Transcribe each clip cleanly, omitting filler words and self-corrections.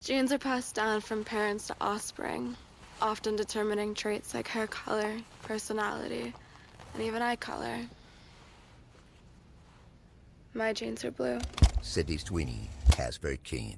Genes are passed down from parents to offspring, often determining traits like hair color, personality, and even eye color. My genes are blue. Sydney Sweeney, 𝗬𝗓𝗡𝗡𝗘𝗥𝗦.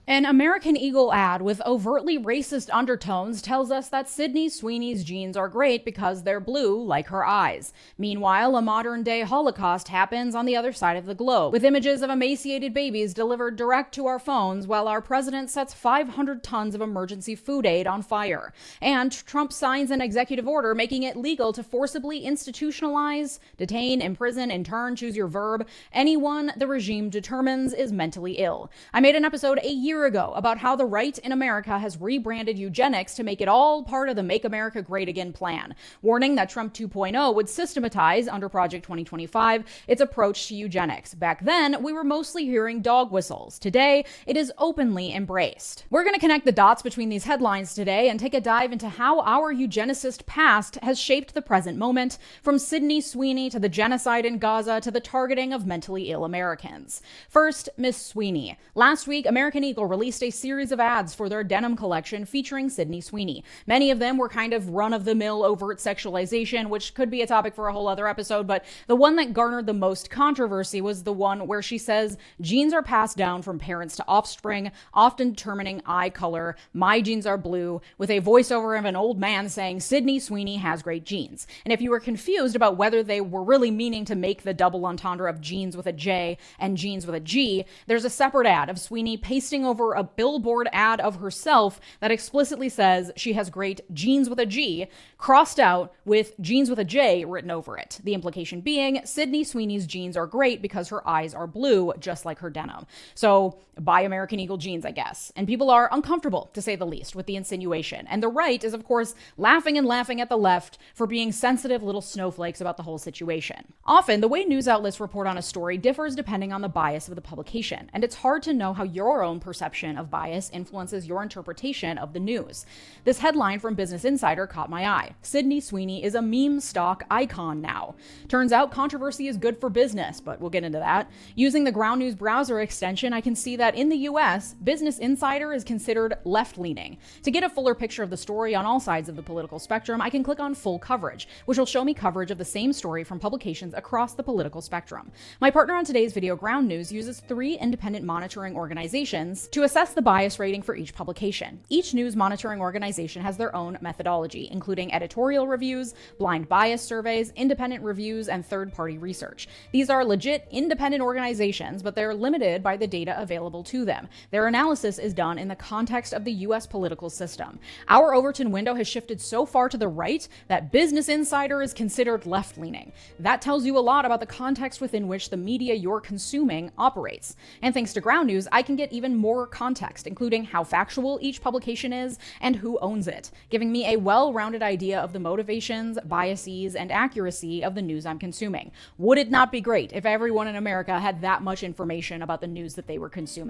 An American Eagle ad with overtly racist undertones tells us that Sydney Sweeney's genes are great because they're blue like her eyes. Meanwhile, a modern-day Holocaust happens on the other side of the globe, with images of emaciated babies delivered direct to our phones while our president sets 500 tons of emergency food aid on fire. And Trump signs an executive order making it legal to forcibly institutionalize, detain, imprison, intern, choose your verb, anyone the regime determines is mentally ill. I made an episode a year ago about how the right in America has rebranded eugenics to make it all part of the Make America Great Again plan, warning that Trump 2.0 would systematize, under Project 2025, its approach to eugenics. Back then, we were mostly hearing dog whistles. Today, it is openly embraced. We're going to connect the dots between these headlines today and take a dive into how our eugenicist past has shaped the present moment, from Sydney Sweeney to the genocide in Gaza to the targeting of mentally ill Americans. First, Miss Sweeney. Last week, American Eagle released a series of ads for their denim collection featuring Sydney Sweeney. Many of them were kind of run-of-the-mill overt sexualization, which could be a topic for a whole other episode, but the one that garnered the most controversy was the one where she says genes are passed down from parents to offspring, often determining eye color. My genes are blue, with a voiceover of an old man saying Sydney Sweeney has great genes. And if you were confused about whether they were really meaning to make the double entendre of genes with a J and genes with a G, there's a separate ad of Sweeney pasting over a billboard ad of herself that explicitly says she has great genes with a G, crossed out with genes with a J written over it. The implication being Sydney Sweeney's genes are great because her eyes are blue, just like her denim. So buy American Eagle jeans, I guess. And people are uncomfortable, to say the least, with the insinuation. And the right is, of course, laughing at the left for being sensitive little snowflakes about the whole situation. Often, the way news outlets report on a story differs depending on the bias of the publication, and it's hard to know how your own perception of bias influences your interpretation of the news. This headline from Business Insider caught my eye. Sydney Sweeney is a meme stock icon now. Turns out controversy is good for business, but we'll get into that. Using the Ground News browser extension, I can see that in the US, Business Insider is considered left-leaning. To get a fuller picture of the story on all sides of the political spectrum, I can click on full coverage, which will show me coverage of the same story from publications across the political spectrum. My partner on today's video, Ground News, uses 3 independent monitoring organizations to assess the bias rating for each publication. Each news monitoring organization has their own methodology, including editorial reviews, blind bias surveys, independent reviews, and third-party research. These are legit independent organizations, but they're limited by the data available to them. Their analysis is done in the context of the US political system. Our Overton window has shifted so far to the right that Business Insider is considered left-leaning. That tells you a lot about the context within which the media you're consuming operates. And thanks to Ground News, I can get even more context, including how factual each publication is and who owns it, giving me a well-rounded idea of the motivations, biases, and accuracy of the news I'm consuming. Would it not be great if everyone in America had that much information about the news that they were consuming?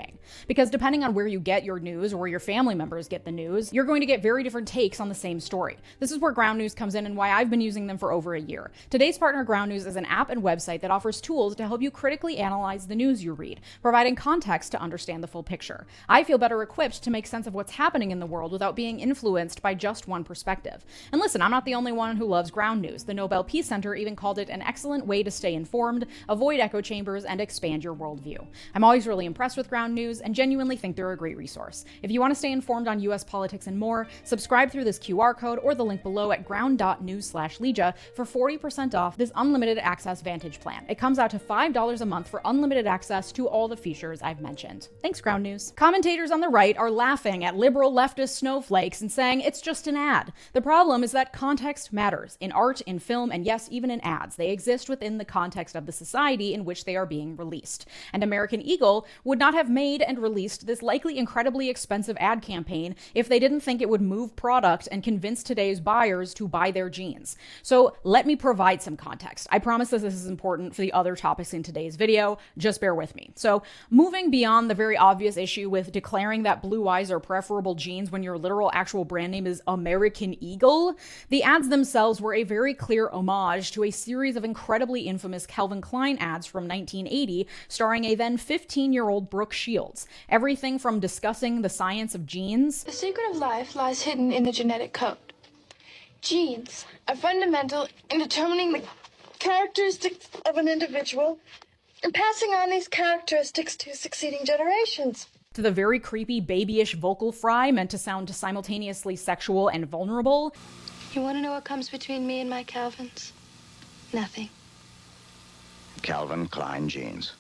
Because depending on where you get your news or where your family members get the news, you're going to get very different takes on the same story. This is where Ground News comes in and why I've been using them for over a year. Today's partner, Ground News, is an app and website that offers tools to help you critically analyze the news you read, providing context to understand the full picture. I feel better equipped to make sense of what's happening in the world without being influenced by just one perspective. And listen, I'm not the only one who loves Ground News. The Nobel Peace Center even called it an excellent way to stay informed, avoid echo chambers, and expand your worldview. I'm always really impressed with Ground News and genuinely think they're a great resource. If you want to stay informed on US politics and more, subscribe through this QR code or the link below at ground.news/Leeja for 40% off this unlimited access Vantage plan. It comes out to $5 a month for unlimited access to all the features I've mentioned. Thanks, Ground News. Commentators on the right are laughing at liberal leftist snowflakes and saying it's just an ad. The problem is that context matters in art, in film, and yes, even in ads. They exist within the context of the society in which they are being released. And American Eagle would not have made and released this likely incredibly expensive ad campaign if they didn't think it would move product and convince today's buyers to buy their jeans. So let me provide some context. I promise that this is important for the other topics in today's video. Just bear with me. So moving beyond the very obvious issue issue with declaring that blue eyes are preferable genes when your literal actual brand name is American Eagle, the ads themselves were a very clear homage to a series of incredibly infamous Calvin Klein ads from 1980 starring a then 15-year-old Brooke Shields. Everything from discussing the science of genes. The secret of life lies hidden in the genetic code. Genes are fundamental in determining the characteristics of an individual and passing on these characteristics to succeeding generations. To the very creepy babyish vocal fry meant to sound simultaneously sexual and vulnerable. You want to know what comes between me and my Calvins? Nothing. Calvin Klein jeans.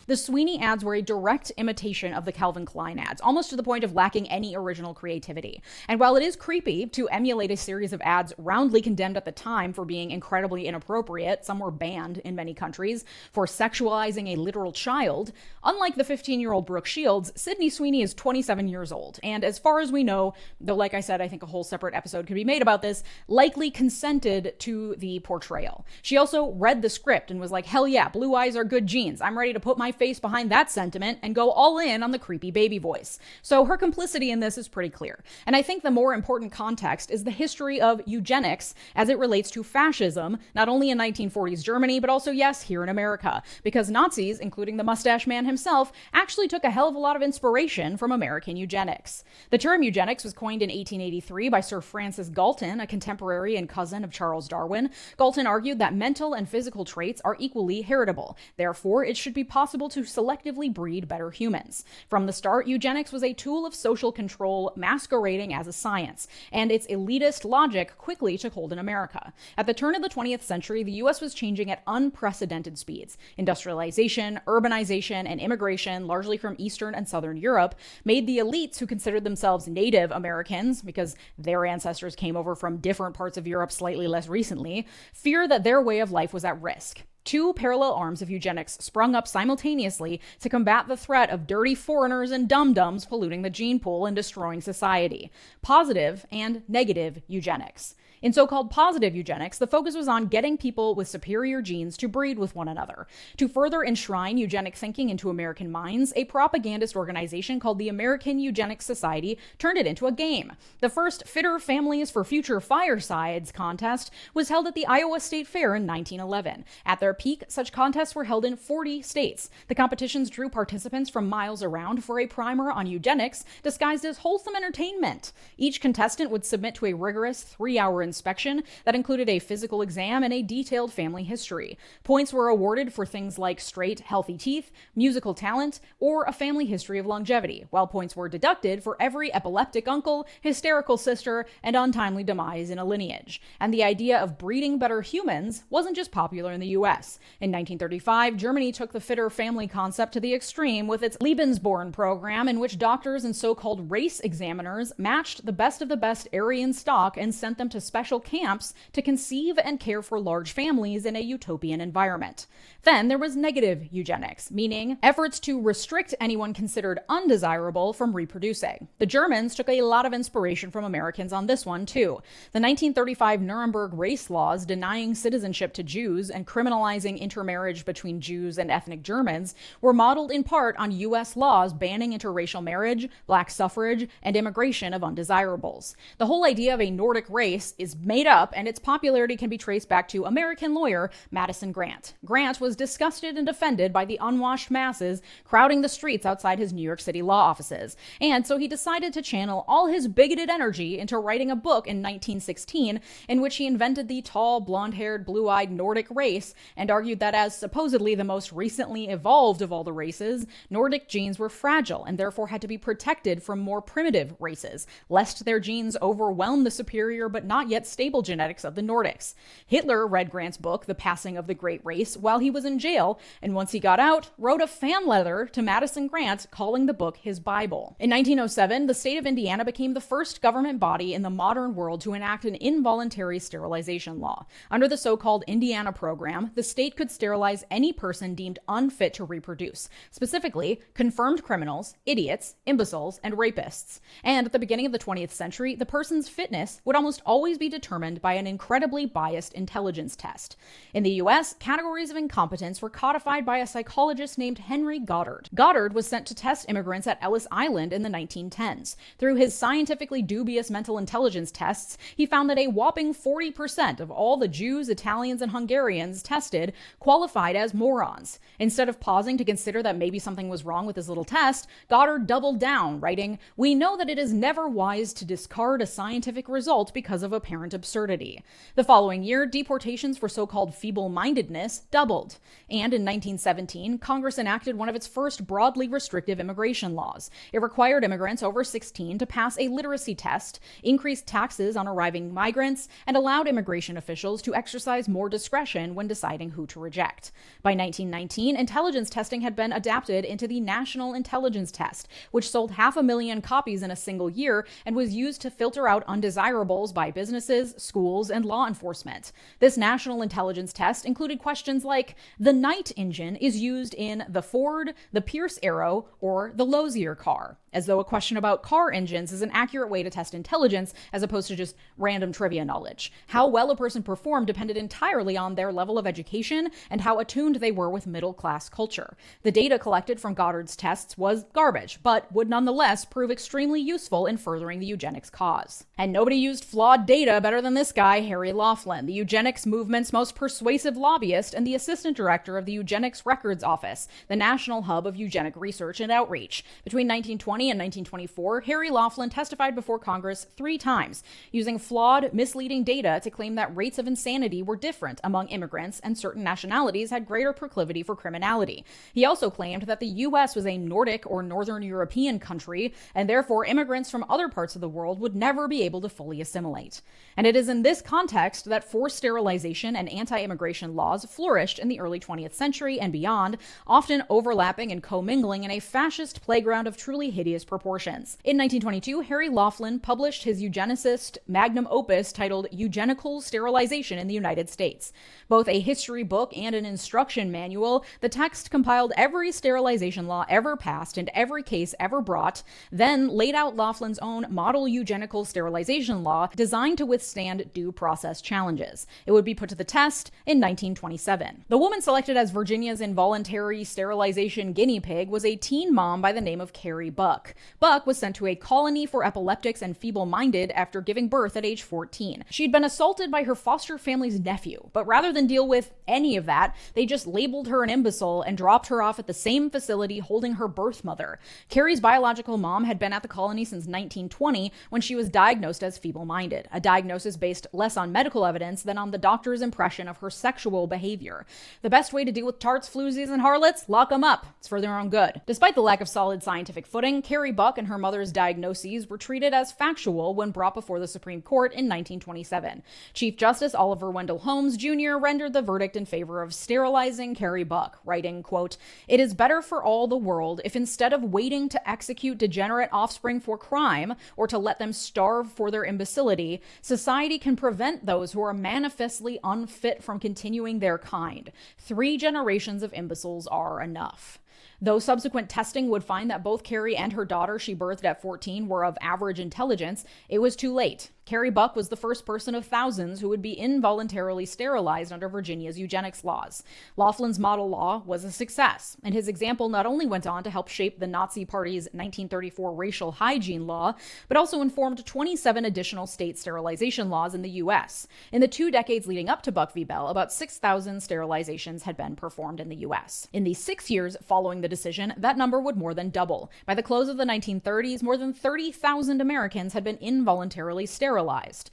The Sweeney ads were a direct imitation of the Calvin Klein ads, almost to the point of lacking any original creativity. And while it is creepy to emulate a series of ads roundly condemned at the time for being incredibly inappropriate, some were banned in many countries, for sexualizing a literal child, unlike the 15-year-old Brooke Shields, Sydney Sweeney is 27 years old. And as far as we know, though like I said, I think a whole separate episode could be made about this, likely consented to the portrayal. She also read the script and was like, hell yeah, blue eyes are good genes. I'm ready to put my face behind that sentiment and go all in on the creepy baby voice. So her complicity in this is pretty clear. And I think the more important context is the history of eugenics as it relates to fascism, not only in 1940s Germany, but also, yes, here in America. Because Nazis, including the mustache man himself, actually took a hell of a lot of inspiration from American eugenics. The term eugenics was coined in 1883 by Sir Francis Galton, a contemporary and cousin of Charles Darwin. Galton argued that mental and physical traits are equally heritable. Therefore, it should be possible to selectively breed better humans. From the start, eugenics was a tool of social control masquerading as a science, and its elitist logic quickly took hold in America. At the turn of the 20th century, the US was changing at unprecedented speeds. Industrialization, urbanization, and immigration, largely from Eastern and Southern Europe, made the elites who considered themselves Native Americans, because their ancestors came over from different parts of Europe slightly less recently, fear that their way of life was at risk. Two parallel arms of eugenics sprung up simultaneously to combat the threat of dirty foreigners and dum-dums polluting the gene pool and destroying society: positive and negative eugenics. In so-called positive eugenics, the focus was on getting people with superior genes to breed with one another. To further enshrine eugenic thinking into American minds, a propagandist organization called the American Eugenics Society turned it into a game. The first Fitter Families for Future Firesides contest was held at the Iowa State Fair in 1911. At their peak, such contests were held in 40 states. The competitions drew participants from miles around for a primer on eugenics disguised as wholesome entertainment. Each contestant would submit to a rigorous 3-hour inspection that included a physical exam and a detailed family history. Points were awarded for things like straight, healthy teeth, musical talent, or a family history of longevity, while points were deducted for every epileptic uncle, hysterical sister, and untimely demise in a lineage. And the idea of breeding better humans wasn't just popular in the US. In 1935, Germany took the fitter family concept to the extreme with its Lebensborn program, in which doctors and so-called race examiners matched the best of the best Aryan stock and sent them to special camps to conceive and care for large families in a utopian environment. Then there was negative eugenics, meaning efforts to restrict anyone considered undesirable from reproducing. The Germans took a lot of inspiration from Americans on this one, too. The 1935 Nuremberg race laws denying citizenship to Jews and criminalizing intermarriage between Jews and ethnic Germans were modeled in part on U.S. laws banning interracial marriage, black suffrage, and immigration of undesirables. The whole idea of a Nordic race is made up, and its popularity can be traced back to American lawyer Madison Grant. Grant was disgusted and offended by the unwashed masses crowding the streets outside his New York City law offices, and so he decided to channel all his bigoted energy into writing a book in 1916 in which he invented the tall, blonde-haired, blue-eyed Nordic race and argued that as supposedly the most recently evolved of all the races, Nordic genes were fragile and therefore had to be protected from more primitive races, lest their genes overwhelm the superior but not yet stable genetics of the Nordics. Hitler read Grant's book, The Passing of the Great Race, while he was in jail, and once he got out, wrote a fan letter to Madison Grant calling the book his Bible. In 1907, the state of Indiana became the first government body in the modern world to enact an involuntary sterilization law. Under the so-called Indiana program, the state could sterilize any person deemed unfit to reproduce, specifically confirmed criminals, idiots, imbeciles, and rapists. And at the beginning of the 20th century, the person's fitness would almost always be determined by an incredibly biased intelligence test. In the US, categories of incompetence were codified by a psychologist named Henry Goddard. Goddard was sent to test immigrants at Ellis Island in the 1910s. Through his scientifically dubious mental intelligence tests, he found that a whopping 40% of all the Jews, Italians, and Hungarians tested qualified as morons. Instead of pausing to consider that maybe something was wrong with his little test, Goddard doubled down, writing, "We know that it is never wise to discard a scientific result because of apparent absurdity." The following year, deportations for so-called feeble-mindedness doubled. And in 1917, Congress enacted one of its first broadly restrictive immigration laws. It required immigrants over 16 to pass a literacy test, increased taxes on arriving migrants, and allowed immigration officials to exercise more discretion when deciding who to reject. By 1919, intelligence testing had been adapted into the National Intelligence Test, which sold 500,000 copies in a single year and was used to filter out undesirables by businesses, schools, and law enforcement. This National Intelligence Test included questions like, the Knight engine is used in the Ford, the Pierce Arrow, or the Lozier car, as though a question about car engines is an accurate way to test intelligence as opposed to just random trivia knowledge. How well a person performed depended entirely on their level of education and how attuned they were with middle-class culture. The data collected from Goddard's tests was garbage, but would nonetheless prove extremely useful in furthering the eugenics cause. And nobody used flawed data better than this guy, Harry Laughlin, the eugenics movement's most persuasive lobbyist and the assistant director of the Eugenics Records Office, the national hub of eugenic research and outreach. Between 1920 and 1924, Harry Laughlin testified before Congress 3 times, using flawed, misleading data to claim that rates of insanity were different among immigrants and certain nationalities had greater proclivity for criminality. He also claimed that the U.S. was a Nordic or Northern European country, and therefore immigrants from other parts of the world would never be able to fully assimilate. And it is in this context that forced sterilization and anti-immigration laws flourished in the early 20th century and beyond, often overlapping and commingling in a fascist playground of truly hideous proportions. In 1922, Harry Laughlin published his eugenicist magnum opus titled Eugenical Sterilization in the United States. Both a history book and an instruction manual, the text compiled every sterilization law ever passed and every case ever brought, then laid out Laughlin's own model eugenical sterilization law designed to withstand due process challenges. It would be put to the test in 1927. The woman selected as Virginia's involuntary sterilization guinea pig was a teen mom by the name of Carrie Buck. Buck was sent to a colony for epileptics and feeble-minded after giving birth at age 14. She'd been assaulted by her foster family's nephew, but rather than deal with any of that, they just labeled her an imbecile and dropped her off at the same facility holding her birth mother. Carrie's biological mom had been at the colony since 1920 when she was diagnosed as feeble-minded, a diagnosis based less on medical evidence than on the doctor's impression of her sexual behavior. The best way to deal with tarts, floozies, and harlots? Lock them up. It's for their own good. Despite the lack of solid scientific footing, Carrie Buck and her mother's diagnoses were treated as factual when brought before the Supreme Court in 1927. Chief Justice Oliver Wendell Holmes Jr. rendered the verdict in favor of sterilizing Carrie Buck, writing, quote, "It is better for all the world if instead of waiting to execute degenerate offspring for crime or to let them starve for their imbecility, society can prevent those who are manifestly unfit from continuing their kind. 3 generations of imbeciles are enough." Though subsequent testing would find that both Carrie and her daughter she birthed at 14 were of average intelligence, it was too late. Carrie Buck was the first person of thousands who would be involuntarily sterilized under Virginia's eugenics laws. Laughlin's model law was a success, and his example not only went on to help shape the Nazi Party's 1934 racial hygiene law, but also informed 27 additional state sterilization laws in the U.S. In the 2 decades leading up to Buck v. Bell, about 6,000 sterilizations had been performed in the U.S. In the 6 years following the decision, that number would more than double. By the close of the 1930s, more than 30,000 Americans had been involuntarily sterilized.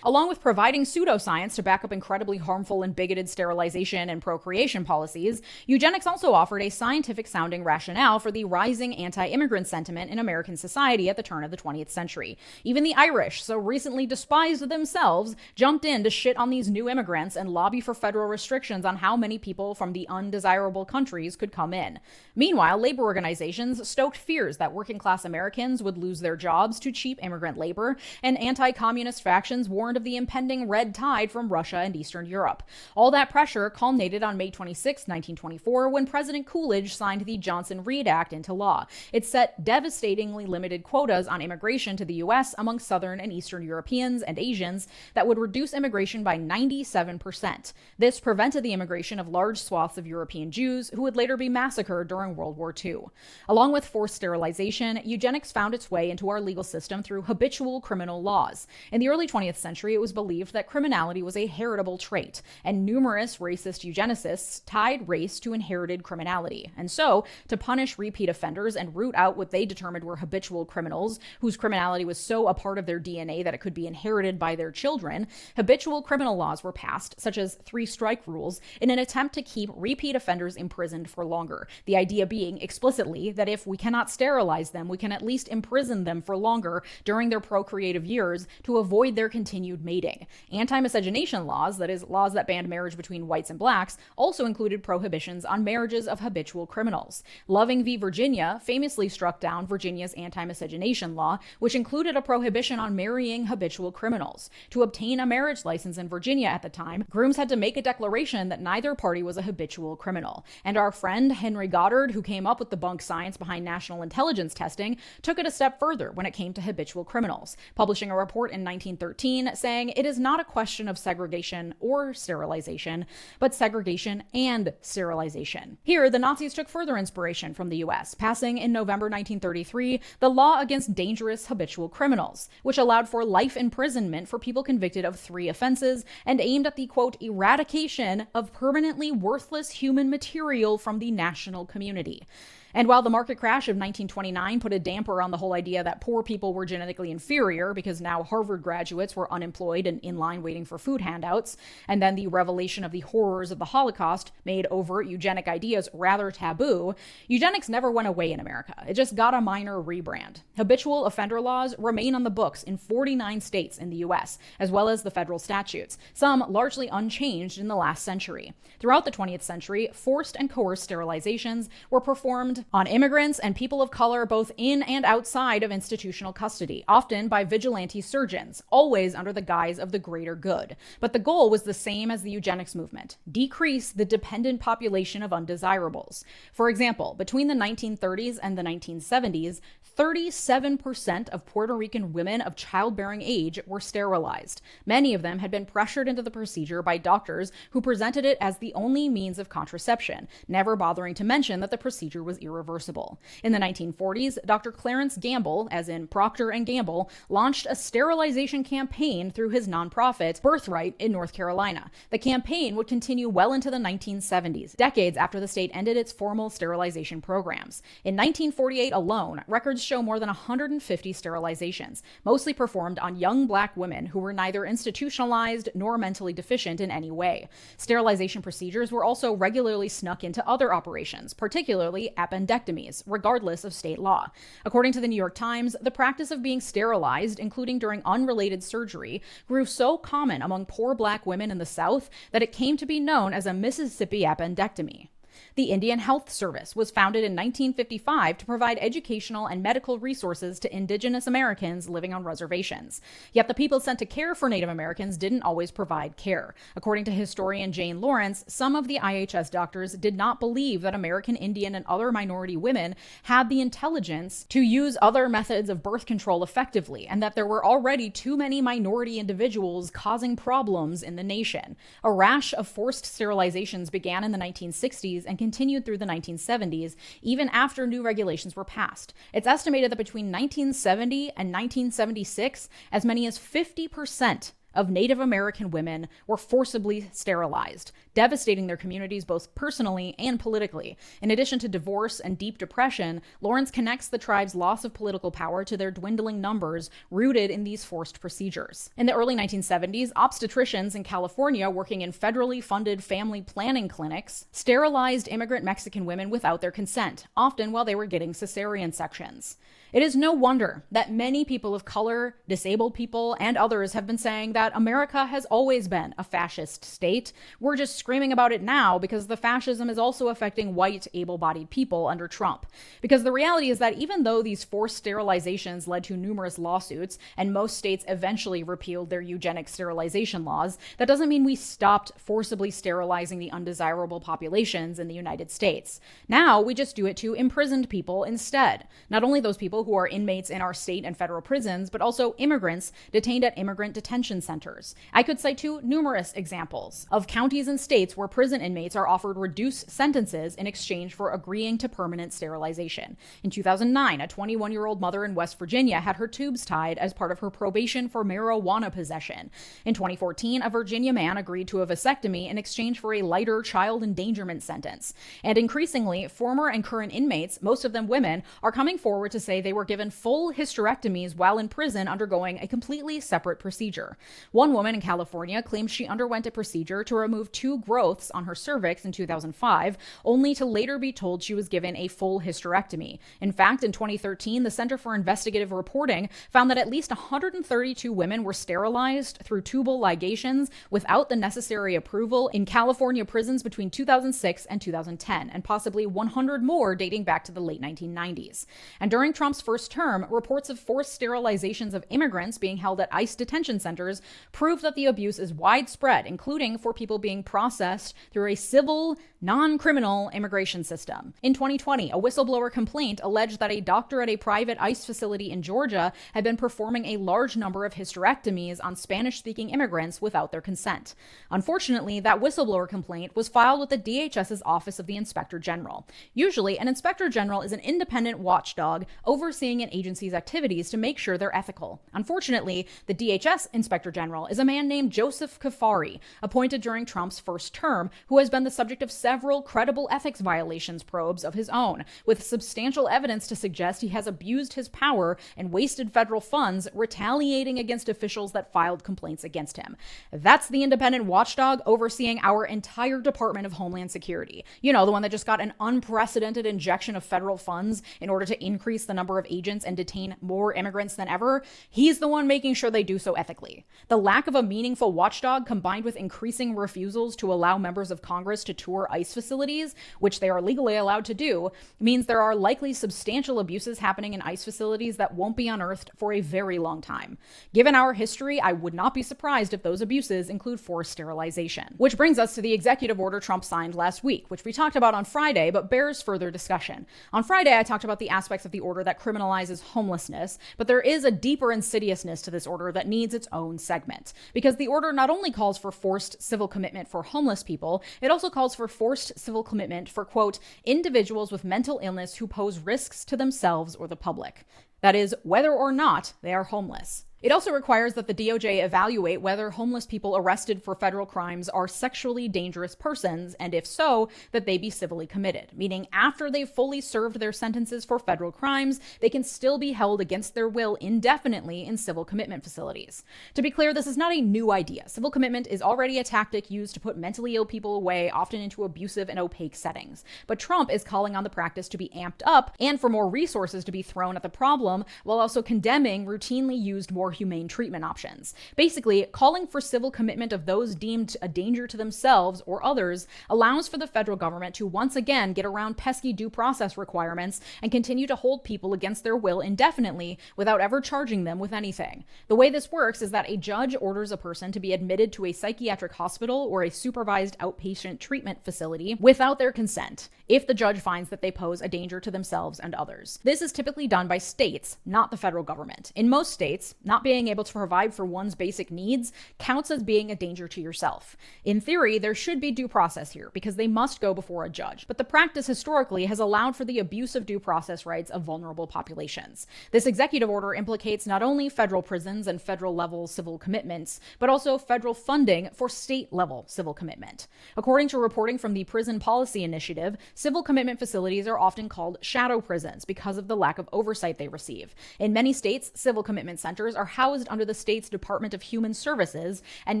Along with providing pseudoscience to back up incredibly harmful and bigoted sterilization and procreation policies, eugenics also offered a scientific-sounding rationale for the rising anti-immigrant sentiment in American society at the turn of the 20th century. Even the Irish, so recently despised themselves, jumped in to shit on these new immigrants and lobby for federal restrictions on how many people from the undesirable countries could come in. Meanwhile, labor organizations stoked fears that working-class Americans would lose their jobs to cheap immigrant labor, and anti-communist factions warned of the impending red tide from Russia and Eastern Europe. All that pressure culminated on May 26, 1924, when President Coolidge signed the Johnson-Reed Act into law. It set devastatingly limited quotas on immigration to the U.S. among Southern and Eastern Europeans and Asians that would reduce immigration by 97%. This prevented the immigration of large swaths of European Jews who would later be massacred during World War II. Along with forced sterilization, eugenics found its way into our legal system through habitual criminal laws. In the early 20th century, it was believed that criminality was a heritable trait, and numerous racist eugenicists tied race to inherited criminality. And so, to punish repeat offenders and root out what they determined were habitual criminals, whose criminality was so a part of their DNA that it could be inherited by their children, habitual criminal laws were passed, such as three-strike rules, in an attempt to keep repeat offenders imprisoned for longer. The idea being explicitly that if we cannot sterilize them, we can at least imprison them for longer during their procreative years to avoid their continued mating. Anti-miscegenation laws, that is, laws that banned marriage between whites and blacks, also included prohibitions on marriages of habitual criminals. Loving v. Virginia famously struck down Virginia's anti-miscegenation law, which included a prohibition on marrying habitual criminals. To obtain a marriage license in Virginia at the time, grooms had to make a declaration that neither party was a habitual criminal. And our friend Henry Goddard, who came up with the bunk science behind national intelligence testing, took it a step further when it came to habitual criminals, publishing a report in 1913 saying it is not a question of segregation or sterilization, but segregation and sterilization. Here, the Nazis took further inspiration from the US, passing in November 1933 the law against dangerous habitual criminals, which allowed for life imprisonment for people convicted of 3 offenses and aimed at the, quote, eradication of permanently worthless human material from the national community. And while the market crash of 1929 put a damper on the whole idea that poor people were genetically inferior because now Harvard graduates were unemployed and in line waiting for food handouts, and then the revelation of the horrors of the Holocaust made overt eugenic ideas rather taboo, eugenics never went away in America. It just got a minor rebrand. Habitual offender laws remain on the books in 49 states in the US, as well as the federal statutes, some largely unchanged in the last century. Throughout the 20th century, forced and coerced sterilizations were performed on immigrants and people of color both in and outside of institutional custody, often by vigilante surgeons, always under the guise of the greater good. But the goal was the same as the eugenics movement: decrease the dependent population of undesirables. For example, between the 1930s and the 1970s, 37% of Puerto Rican women of childbearing age were sterilized. Many of them had been pressured into the procedure by doctors who presented it as the only means of contraception, never bothering to mention that the procedure was irreversible. In the 1940s, Dr. Clarence Gamble, as in Procter & Gamble, launched a sterilization campaign through his nonprofit, Birthright, in North Carolina. The campaign would continue well into the 1970s, decades after the state ended its formal sterilization programs. In 1948 alone, records show more than 150 sterilizations, mostly performed on young black women who were neither institutionalized nor mentally deficient in any way. Sterilization procedures were also regularly snuck into other operations, particularly appendectomies, regardless of state law. According to the New York Times, the practice of being sterilized, including during unrelated surgery, grew so common among poor black women in the South that it came to be known as a Mississippi appendectomy. The Indian Health Service was founded in 1955 to provide educational and medical resources to indigenous Americans living on reservations. Yet the people sent to care for Native Americans didn't always provide care. According to historian Jane Lawrence, some of the IHS doctors did not believe that American Indian and other minority women had the intelligence to use other methods of birth control effectively, and that there were already too many minority individuals causing problems in the nation. A rash of forced sterilizations began in the 1960s and continued through the 1970s, even after new regulations were passed. It's estimated that between 1970 and 1976, as many as 50% of Native American women were forcibly sterilized, devastating their communities both personally and politically. In addition to divorce and deep depression, Lawrence connects the tribe's loss of political power to their dwindling numbers rooted in these forced procedures. In the early 1970s, obstetricians in California working in federally funded family planning clinics sterilized immigrant Mexican women without their consent, often while they were getting cesarean sections. It is no wonder that many people of color, disabled people, and others have been saying that America has always been a fascist state. We're just screaming about it now because the fascism is also affecting white, able-bodied people under Trump. Because the reality is that even though these forced sterilizations led to numerous lawsuits, and most states eventually repealed their eugenic sterilization laws, that doesn't mean we stopped forcibly sterilizing the undesirable populations in the United States. Now we just do it to imprisoned people instead. Not only those people who are inmates in our state and federal prisons, but also immigrants detained at immigrant detention centers. I could cite numerous examples of counties and states where prison inmates are offered reduced sentences in exchange for agreeing to permanent sterilization. In 2009, a 21-year-old mother in West Virginia had her tubes tied as part of her probation for marijuana possession. In 2014, a Virginia man agreed to a vasectomy in exchange for a lighter child endangerment sentence. And increasingly, former and current inmates, most of them women, are coming forward to say they were given full hysterectomies while in prison undergoing a completely separate procedure. One woman in California claims she underwent a procedure to remove 2 growths on her cervix in 2005, only to later be told she was given a full hysterectomy. In fact, in 2013, the Center for Investigative Reporting found that at least 132 women were sterilized through tubal ligations without the necessary approval in California prisons between 2006 and 2010, and possibly 100 more dating back to the late 1990s. And during Trump's first term, reports of forced sterilizations of immigrants being held at ICE detention centers prove that the abuse is widespread, including for people being processed through a civil, non-criminal immigration system. In 2020, a whistleblower complaint alleged that a doctor at a private ICE facility in Georgia had been performing a large number of hysterectomies on Spanish-speaking immigrants without their consent. Unfortunately, that whistleblower complaint was filed with the DHS's Office of the Inspector General. Usually, an Inspector General is an independent watchdog overseeing an agency's activities to make sure they're ethical. Unfortunately, the DHS Inspector General is a man named Joseph Kafari, appointed during Trump's first term, who has been the subject of several credible ethics violations probes of his own, with substantial evidence to suggest he has abused his power and wasted federal funds retaliating against officials that filed complaints against him. That's the independent watchdog overseeing our entire Department of Homeland Security. You know, the one that just got an unprecedented injection of federal funds in order to increase the number of agents and detain more immigrants than ever. He's the one making sure they do so ethically. The lack of a meaningful watchdog, combined with increasing refusals to allow members of Congress to tour ICE facilities, which they are legally allowed to do, means there are likely substantial abuses happening in ICE facilities that won't be unearthed for a very long time. Given our history, I would not be surprised if those abuses include forced sterilization. Which brings us to the executive order Trump signed last week, which we talked about on Friday, but bears further discussion. On Friday, I talked about the aspects of the order that criminalizes homelessness, but there is a deeper insidiousness to this order that needs its own segment. Because the order not only calls for forced civil commitment for homeless people, it also calls for forced civil commitment for, quote, individuals with mental illness who pose risks to themselves or the public. That is, whether or not they are homeless. It also requires that the DOJ evaluate whether homeless people arrested for federal crimes are sexually dangerous persons, and if so, that they be civilly committed, meaning after they've fully served their sentences for federal crimes, they can still be held against their will indefinitely in civil commitment facilities. To be clear, this is not a new idea. Civil commitment is already a tactic used to put mentally ill people away, often into abusive and opaque settings. But Trump is calling on the practice to be amped up and for more resources to be thrown at the problem, while also condemning routinely used more humane treatment options. Basically, calling for civil commitment of those deemed a danger to themselves or others allows for the federal government to once again get around pesky due process requirements and continue to hold people against their will indefinitely without ever charging them with anything. The way this works is that a judge orders a person to be admitted to a psychiatric hospital or a supervised outpatient treatment facility without their consent, if the judge finds that they pose a danger to themselves and others. This is typically done by states, not the federal government. In most states, not being able to provide for one's basic needs counts as being a danger to yourself. In theory, there should be due process here because they must go before a judge, but the practice historically has allowed for the abuse of due process rights of vulnerable populations. This executive order implicates not only federal prisons and federal level civil commitments, but also federal funding for state level civil commitment. According to reporting from the Prison Policy Initiative, civil commitment facilities are often called shadow prisons because of the lack of oversight they receive. In many states, civil commitment centers are housed under the state's Department of Human Services and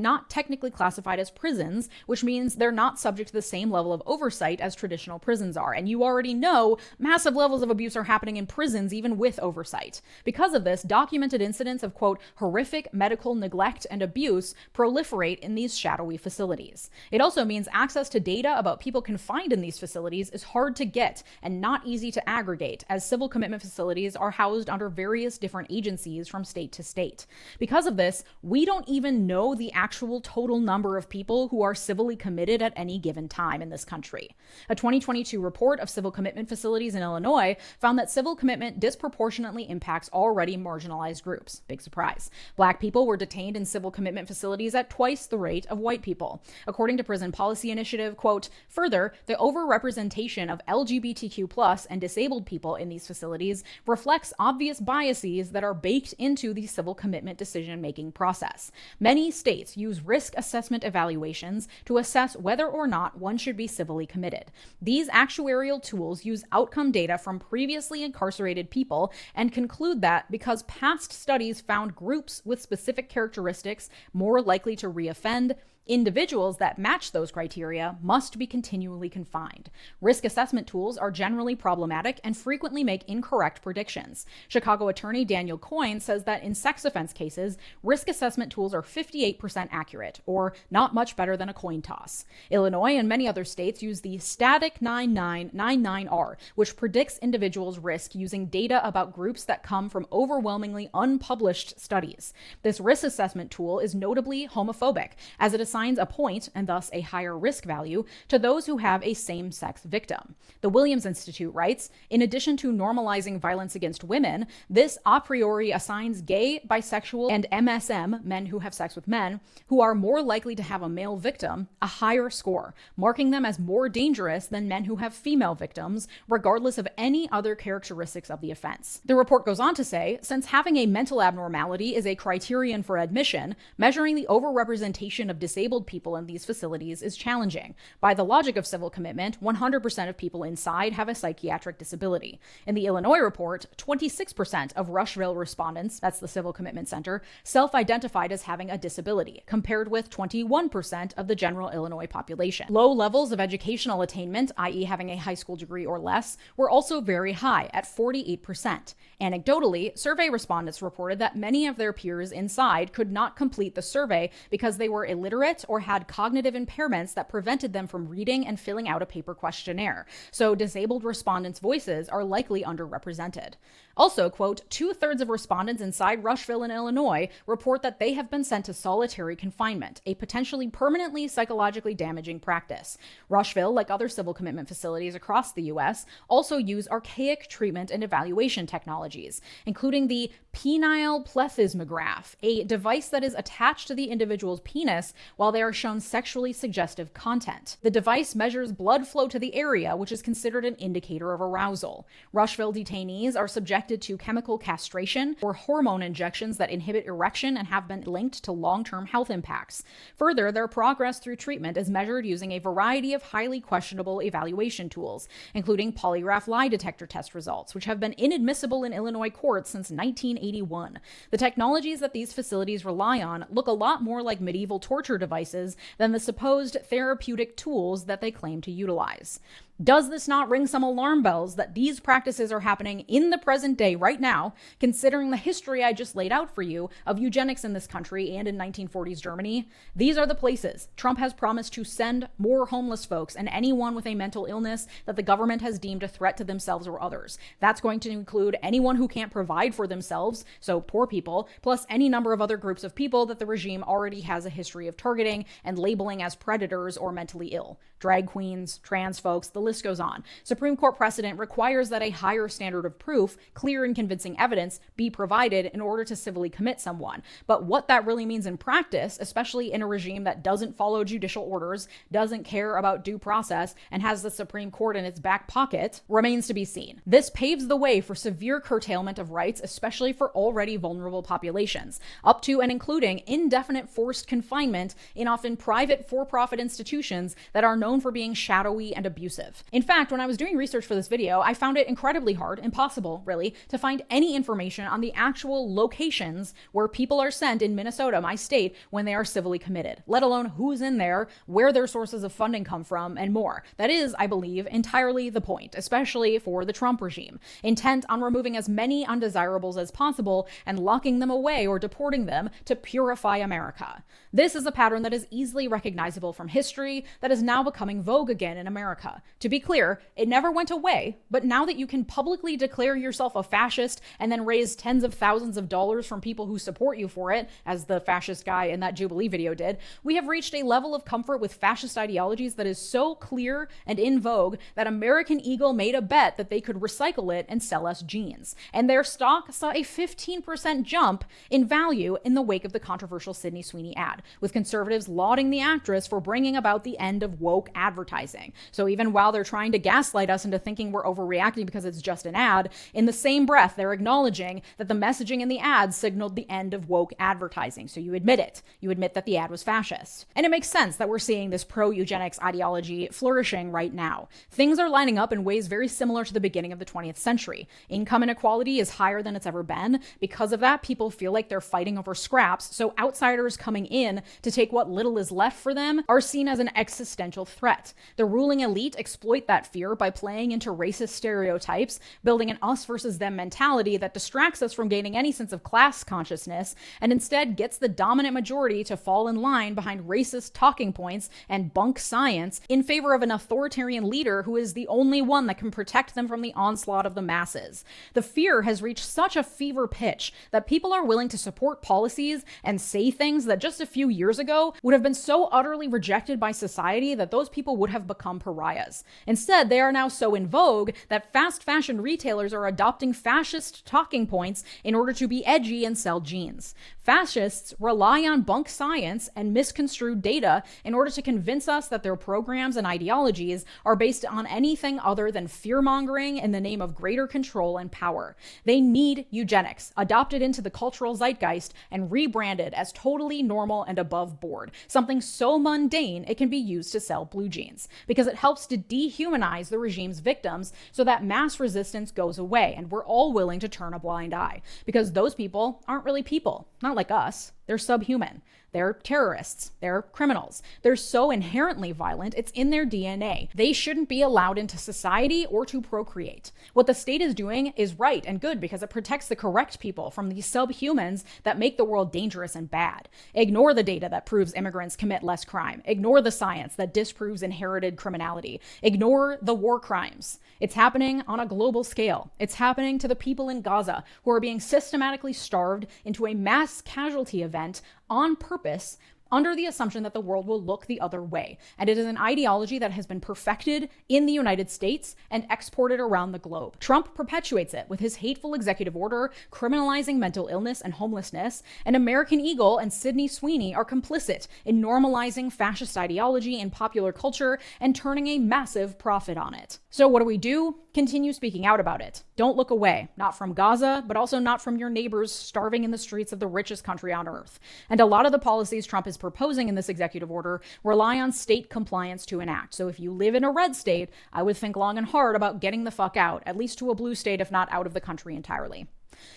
not technically classified as prisons, which means they're not subject to the same level of oversight as traditional prisons are. And you already know massive levels of abuse are happening in prisons even with oversight. Because of this, documented incidents of, quote, horrific medical neglect and abuse proliferate in these shadowy facilities. It also means access to data about people confined in these facilities is hard to get and not easy to aggregate, as civil commitment facilities are housed under various different agencies from state to state. Because of this, we don't even know the actual total number of people who are civilly committed at any given time in this country. A 2022 report of civil commitment facilities in Illinois found that civil commitment disproportionately impacts already marginalized groups. Big surprise. Black people were detained in civil commitment facilities at twice the rate of white people. According to Prison Policy Initiative, quote, further, the overrepresentation of LGBTQ+ and disabled people in these facilities reflects obvious biases that are baked into the civil commitment decision-making process. Many states use risk assessment evaluations to assess whether or not one should be civilly committed. These actuarial tools use outcome data from previously incarcerated people and conclude that because past studies found groups with specific characteristics more likely to reoffend, individuals that match those criteria must be continually confined. Risk assessment tools are generally problematic and frequently make incorrect predictions. Chicago attorney Daniel Coyne says that in sex offense cases, risk assessment tools are 58% accurate, or not much better than a coin toss. Illinois and many other states use the static 9999R, which predicts individuals' risk using data about groups that come from overwhelmingly unpublished studies. This risk assessment tool is notably homophobic, as it assigns a point, and thus a higher risk value, to those who have a same-sex victim. The Williams Institute writes, in addition to normalizing violence against women, this a priori assigns gay, bisexual, and MSM, men who have sex with men, who are more likely to have a male victim, a higher score, marking them as more dangerous than men who have female victims, regardless of any other characteristics of the offense. The report goes on to say, since having a mental abnormality is a criterion for admission, measuring the overrepresentation of disabled people in these facilities is challenging. By the logic of civil commitment, 100% of people inside have a psychiatric disability. In the Illinois report, 26% of Rushville respondents, that's the Civil Commitment Center, self-identified as having a disability, compared with 21% of the general Illinois population. Low levels of educational attainment, i.e. having a high school degree or less, were also very high at 48%. Anecdotally, survey respondents reported that many of their peers inside could not complete the survey because they were illiterate or had cognitive impairments that prevented them from reading and filling out a paper questionnaire. So disabled respondents' voices are likely underrepresented. Also, quote, 2/3 of respondents inside Rushville in Illinois report that they have been sent to solitary confinement, a potentially permanently psychologically damaging practice. Rushville, like other civil commitment facilities across the U.S., also use archaic treatment and evaluation technologies, including the 𝗕𝗓𝗪𝗡𝗔𝗪graph, a device that is attached to the individual's penis while they are shown sexually suggestive content. The device measures blood flow to the area, which is considered an indicator of arousal. Rushville detainees are subjected to chemical castration or hormone injections that inhibit erection and have been linked to long-term health impacts. Further, their progress through treatment is measured using a variety of highly questionable evaluation tools, including polygraph lie detector test results, which have been inadmissible in Illinois courts since 1981. The technologies that these facilities rely on look a lot more like medieval torture devices than the supposed therapeutic tools that they claim to utilize. Does this not ring some alarm bells that these practices are happening in the present day right now, considering the history I just laid out for you of eugenics in this country and in 1940s Germany? These are the places Trump has promised to send more homeless folks and anyone with a mental illness that the government has deemed a threat to themselves or others. That's going to include anyone who can't provide for themselves, so poor people, plus any number of other groups of people that the regime already has a history of targeting and labeling as predators or mentally ill. Drag queens, trans folks, the list goes on. Supreme Court precedent requires that a higher standard of proof, clear and convincing evidence, be provided in order to civilly commit someone. But what that really means in practice, especially in a regime that doesn't follow judicial orders, doesn't care about due process, and has the Supreme Court in its back pocket, remains to be seen. This paves the way for severe curtailment of rights, especially for already vulnerable populations, up to and including indefinite forced confinement in often private for-profit institutions that are known for being shadowy and abusive. live. In fact, when I was doing research for this video, I found it incredibly hard, impossible really, to find any information on the actual locations where people are sent in Minnesota, my state, when they are civilly committed, let alone who's in there, where their sources of funding come from, and more. That is, I believe, entirely the point, especially for the Trump regime, intent on removing as many undesirables as possible and locking them away or deporting them to purify America. This is a pattern that is easily recognizable from history that is now becoming vogue again in America. To be clear, it never went away, but now that you can publicly declare yourself a fascist and then raise tens of thousands of dollars from people who support you for it, as the fascist guy in that Jubilee video did, we have reached a level of comfort with fascist ideologies that is so clear and in vogue that American Eagle made a bet that they could recycle it and sell us jeans. And their stock saw a 15% jump in value in the wake of the controversial Sydney Sweeney ad, with conservatives lauding the actress for bringing about the end of woke advertising. So even while they're trying to gaslight us into thinking we're overreacting because it's just an ad, in the same breath, they're acknowledging that the messaging in the ad signaled the end of woke advertising. So you admit it. You admit that the ad was fascist. And it makes sense that we're seeing this pro-eugenics ideology flourishing right now. Things are lining up in ways very similar to the beginning of the 20th century. Income inequality is higher than it's ever been. Because of that, people feel like they're fighting over scraps, so outsiders coming in to take what little is left for them are seen as an existential threat. The ruling elite exploit that fear by playing into racist stereotypes, building an us versus them mentality that distracts us from gaining any sense of class consciousness, and instead gets the dominant majority to fall in line behind racist talking points and bunk science in favor of an authoritarian leader who is the only one that can protect them from the onslaught of the masses. The fear has reached such a fever pitch that people are willing to support policies and say things that just a few years ago would have been so utterly rejected by society that those people would have become pariahs. Instead, they are now so in vogue that fast fashion retailers are adopting fascist talking points in order to be edgy and sell jeans. Fascists rely on bunk science and misconstrued data in order to convince us that their programs and ideologies are based on anything other than fear-mongering in the name of greater control and power. They need eugenics, adopted into the cultural zeitgeist and rebranded as totally normal and above board, something so mundane it can be used to sell blue jeans, because it helps to dehumanize the regime's victims so that mass resistance goes away and we're all willing to turn a blind eye, because those people aren't really people, not like us. They're subhuman. They're terrorists. They're criminals. They're so inherently violent, it's in their DNA. They shouldn't be allowed into society or to procreate. What the state is doing is right and good because it protects the correct people from these subhumans that make the world dangerous and bad. Ignore the data that proves immigrants commit less crime. Ignore the science that disproves inherited criminality. Ignore the war crimes. It's happening on a global scale. It's happening to the people in Gaza who are being systematically starved into a mass casualty event on purpose, under the assumption that the world will look the other way. And it is an ideology that has been perfected in the United States and exported around the globe. Trump perpetuates it with his hateful executive order criminalizing mental illness and homelessness, and American Eagle and Sydney Sweeney are complicit in normalizing fascist ideology in popular culture and turning a massive profit on it. So what do? Continue speaking out about it. Don't look away, not from Gaza, but also not from your neighbors starving in the streets of the richest country on earth. And a lot of the policies Trump is proposing in this executive order rely on state compliance to enact. So if you live in a red state, I would think long and hard about getting the fuck out, at least to a blue state, if not out of the country entirely.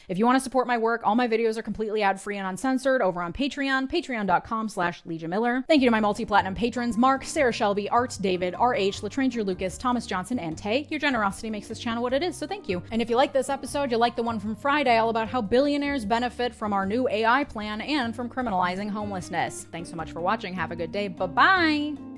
If you want to support my work, all my videos are completely ad-free and uncensored over on Patreon, patreon.com/Leeja Miller. Thank you to my multi-platinum patrons, Mark, Sarah Shelby, Art, David, RH, Latranger Lucas, Thomas Johnson, and Tay. Your generosity makes this channel what it is, so thank you. And if you like this episode, you'll like the one from Friday all about how billionaires benefit from our new AI plan and from criminalizing homelessness. Thanks so much for watching. Have a good day. Bye-bye!